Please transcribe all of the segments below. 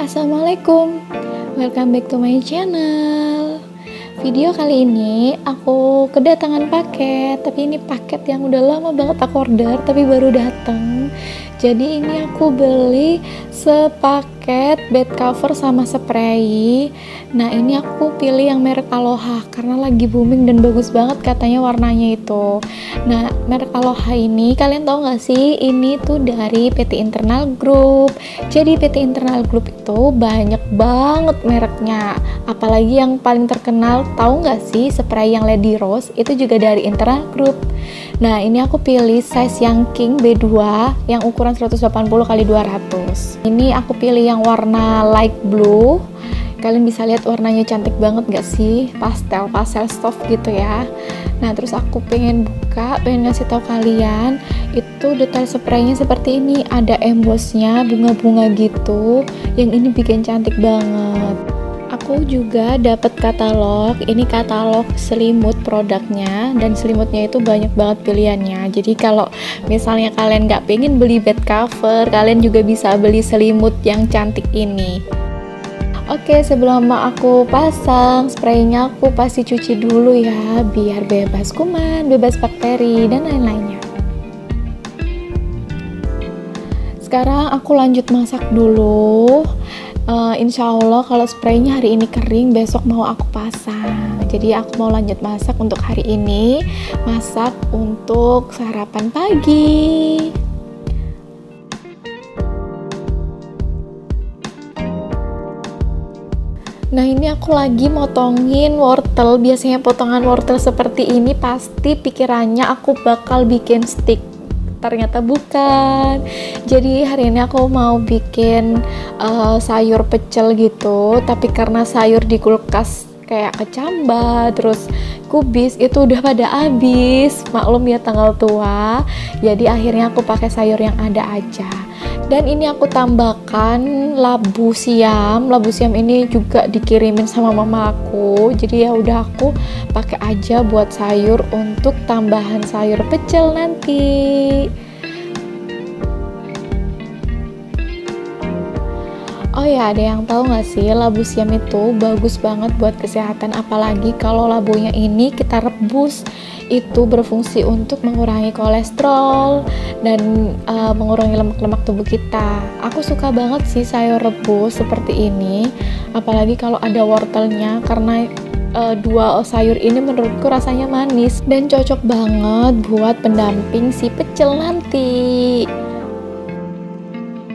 Assalamualaikum, welcome back to my channel. Video kali ini aku kedatangan paket, tapi ini paket yang udah lama banget aku order tapi baru datang. Jadi ini aku beli sepaket bed cover sama spray. Nah ini aku pilih yang merek Aloha karena lagi booming dan bagus banget katanya warnanya itu. Nah merek Aloha ini kalian tahu nggak sih, ini tuh dari PT Internal Group. Jadi PT Internal Group itu banyak banget mereknya, apalagi yang paling terkenal tahu nggak sih, spray yang Lady Rose itu juga dari Internal Group. Nah ini aku pilih size yang King B2 yang ukuran 180x200. Ini aku pilih yang warna light blue. Kalian bisa lihat warnanya cantik banget gak sih, pastel soft gitu ya. Nah terus aku pengen ngasih tahu kalian itu detail spraynya seperti ini, ada embossnya bunga-bunga gitu, yang ini bikin cantik banget. Aku juga dapat katalog, ini katalog selimut produknya, dan selimutnya itu banyak banget pilihannya. Jadi kalau misalnya kalian nggak pengen beli bed cover, kalian juga bisa beli selimut yang cantik ini. Oke, sebelum aku pasang spraynya, aku pasti cuci dulu ya, biar bebas kuman, bebas bakteri, dan lain-lainnya. Sekarang aku lanjut masak dulu. Insya Allah kalau spraynya hari ini kering, besok mau aku pasang. Jadi aku mau lanjut masak untuk hari ini, masak untuk sarapan pagi. Nah ini aku lagi motongin wortel. Biasanya potongan wortel seperti ini pasti pikirannya aku bakal bikin stick, ternyata bukan. Jadi hari ini aku mau bikin sayur pecel gitu, tapi karena sayur di kulkas kayak kecambah terus kubis itu udah pada habis, maklum ya tanggal tua, jadi akhirnya aku pakai sayur yang ada aja. Dan ini aku tambahkan labu siam ini juga dikirimin sama mama aku, jadi ya udah aku pakai aja buat sayur untuk tambahan sayur pecel nanti. Oh ya, ada yang tahu nggak sih, labu siam itu bagus banget buat kesehatan, apalagi kalau labunya ini kita rebus. Itu berfungsi untuk mengurangi kolesterol dan mengurangi lemak-lemak tubuh kita. Aku suka banget sih sayur rebus seperti ini, apalagi kalau ada wortelnya, karena dua sayur ini menurutku rasanya manis dan cocok banget buat pendamping si pecel nanti.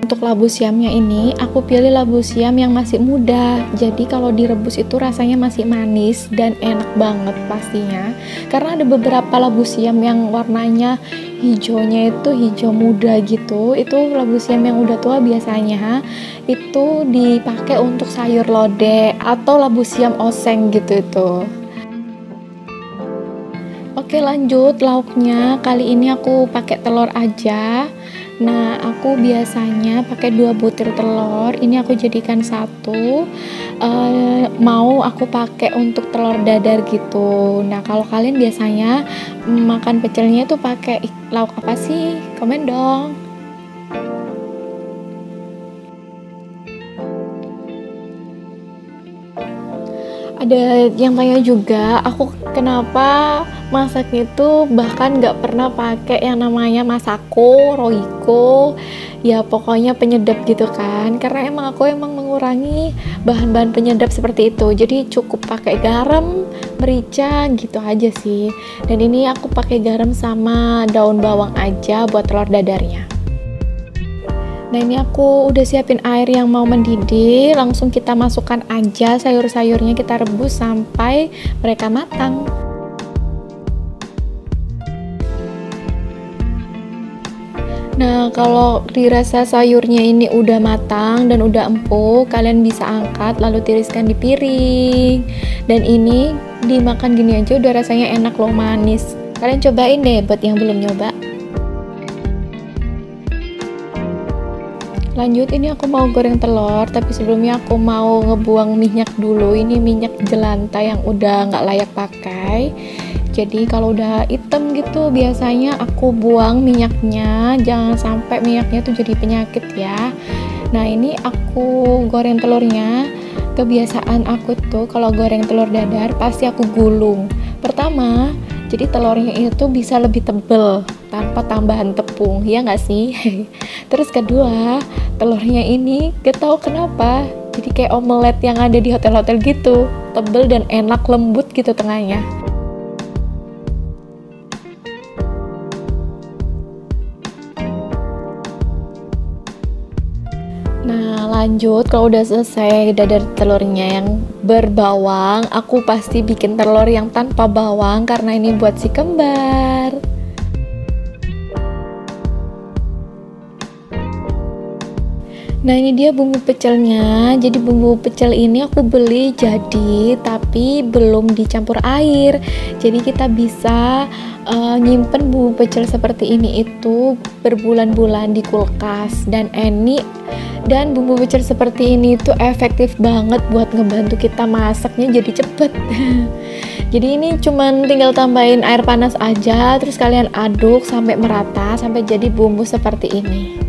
Untuk labu siamnya ini, aku pilih labu siam yang masih muda. Jadi kalau direbus itu rasanya masih manis dan enak banget pastinya. Karena ada beberapa labu siam yang warnanya hijaunya itu hijau muda gitu. Itu labu siam yang udah tua biasanya itu dipakai untuk sayur lodeh atau labu siam oseng gitu itu. Oke, lanjut lauknya. Kali ini aku pakai telur aja. Nah aku biasanya pakai 2 butir telur, ini aku jadikan satu. Mau aku pakai untuk telur dadar gitu. Nah kalau kalian biasanya makan pecelnya tuh pakai lauk apa sih? Komen dong. Ada yang tanya juga, aku kenapa masaknya itu bahkan nggak pernah pakai yang namanya Masako, Royco, ya pokoknya penyedap gitu kan, karena aku mengurangi bahan-bahan penyedap seperti itu, jadi cukup pakai garam, merica gitu aja sih. Dan ini aku pakai garam sama daun bawang aja buat telur dadarnya. Nah ini aku udah siapin air yang mau mendidih, langsung kita masukkan aja sayur-sayurnya, kita rebus sampai mereka matang. Nah kalau dirasa sayurnya ini udah matang dan udah empuk, kalian bisa angkat lalu tiriskan di piring. Dan ini dimakan gini aja udah rasanya enak loh, manis. Kalian cobain deh buat yang belum nyoba. Lanjut, ini aku mau goreng telur, tapi sebelumnya aku mau ngebuang minyak dulu. Ini minyak jelantah yang udah nggak layak pakai. Jadi kalau udah hitam gitu biasanya aku buang minyaknya, jangan sampai minyaknya tuh jadi penyakit ya. Nah, ini aku goreng telurnya. Kebiasaan aku tuh kalau goreng telur dadar pasti aku gulung. Pertama, jadi telurnya itu bisa lebih tebel tanpa tambahan tepung, ya nggak sih? Terus kedua, telurnya ini gak tahu kenapa jadi kayak omelet yang ada di hotel-hotel gitu, tebel dan enak, lembut gitu tengahnya. Nah, lanjut, kalau udah selesai dadar telurnya yang berbawang, aku pasti bikin telur yang tanpa bawang karena ini buat si kembar. Nah, ini dia bumbu pecelnya. Jadi bumbu pecel ini aku beli jadi tapi belum dicampur air. Jadi kita bisa nyimpen bumbu pecel seperti ini itu berbulan-bulan di kulkas, dan bumbu pecel seperti ini tuh efektif banget buat ngebantu kita masaknya jadi cepet. Jadi ini cuman tinggal tambahin air panas aja, terus kalian aduk sampai merata, sampai jadi bumbu seperti ini.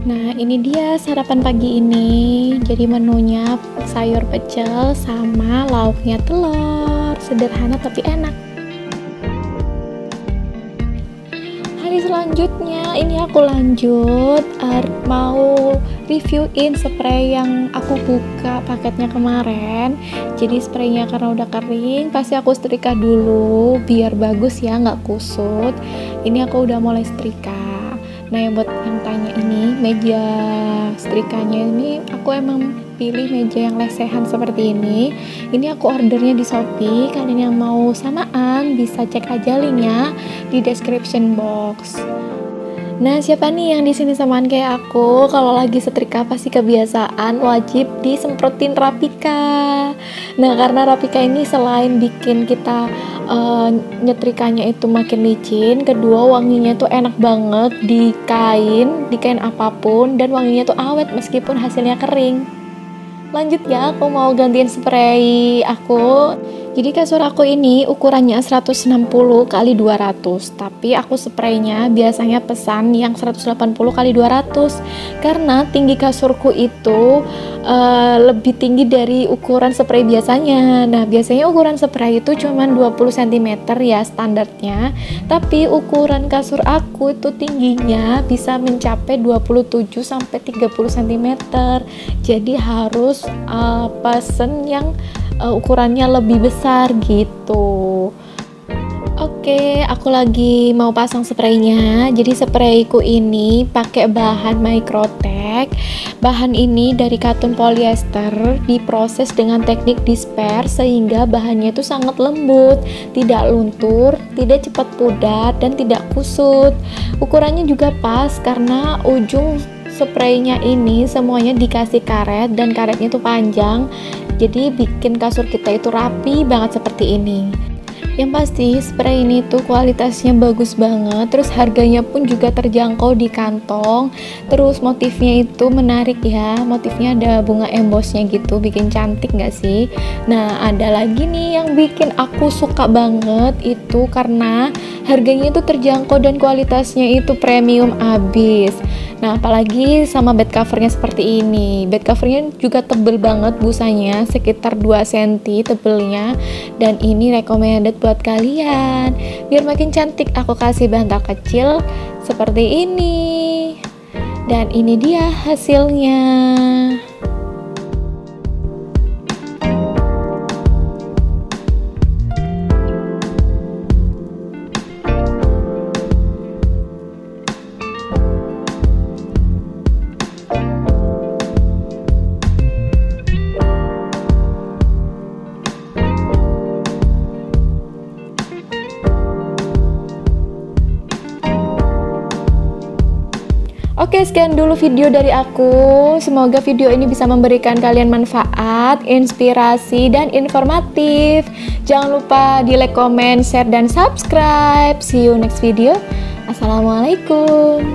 Nah, ini dia sarapan pagi ini. Jadi menunya sayur pecel sama lauknya telur. Sederhana tapi enak. Hari selanjutnya ini aku lanjut mau reviewin spray yang aku buka paketnya kemarin. Jadi spraynya karena udah kering pasti aku setrika dulu biar bagus ya, nggak kusut. Ini aku udah mulai setrika. Nah, yang buat yang tanya ini, meja setrikanya ini aku emang pilih meja yang lesehan seperti ini. Ini aku ordernya di Shopee. Kalian yang mau samaan bisa cek aja linknya di description box. Nah, siapa nih yang di sini samaan kayak aku? Kalau lagi setrika pasti kebiasaan wajib disemprotin Rapika. Nah, karena Rapika ini selain bikin kita nyetrikanya itu makin licin, kedua wanginya tuh enak banget di kain apapun, dan wanginya tuh awet meskipun hasilnya kering. Lanjut ya, aku mau gantiin spray aku. Jadi kasur aku ini ukurannya 160 x 200, tapi aku spraynya biasanya pesan yang 180 x 200 karena tinggi kasurku itu lebih tinggi dari ukuran spray biasanya. Nah, biasanya ukuran spray itu cuma 20 cm ya standarnya, tapi ukuran kasur aku itu tingginya bisa mencapai 27 sampai 30 cm. Jadi harus pesen yang ukurannya lebih besar gitu. Oke, aku lagi mau pasang spraynya. Jadi sprayku ini pakai bahan Microtek. Bahan ini dari katun polyester, diproses dengan teknik disperse sehingga bahannya itu sangat lembut, tidak luntur, tidak cepat pudar, dan tidak kusut. Ukurannya juga pas karena ujung spraynya ini semuanya dikasih karet dan karetnya itu panjang, jadi bikin kasur kita itu rapi banget seperti ini. Yang pasti spray ini tuh kualitasnya bagus banget, terus harganya pun juga terjangkau di kantong, terus motifnya itu menarik ya, motifnya ada bunga embossnya gitu, bikin cantik gak sih? Nah, ada lagi nih yang bikin aku suka banget itu karena harganya itu terjangkau dan kualitasnya itu premium abis. Nah, apalagi sama bed covernya seperti ini. Bed covernya juga tebel banget busanya, sekitar 2 cm tebelnya, dan ini recommended buat kalian. Biar makin cantik aku kasih bantal kecil seperti ini. Dan ini dia hasilnya. Oke, sekian dulu video dari aku. Semoga video ini bisa memberikan kalian manfaat, inspirasi, dan informatif. Jangan lupa di like, comment, share, dan subscribe. See you next video. Assalamualaikum.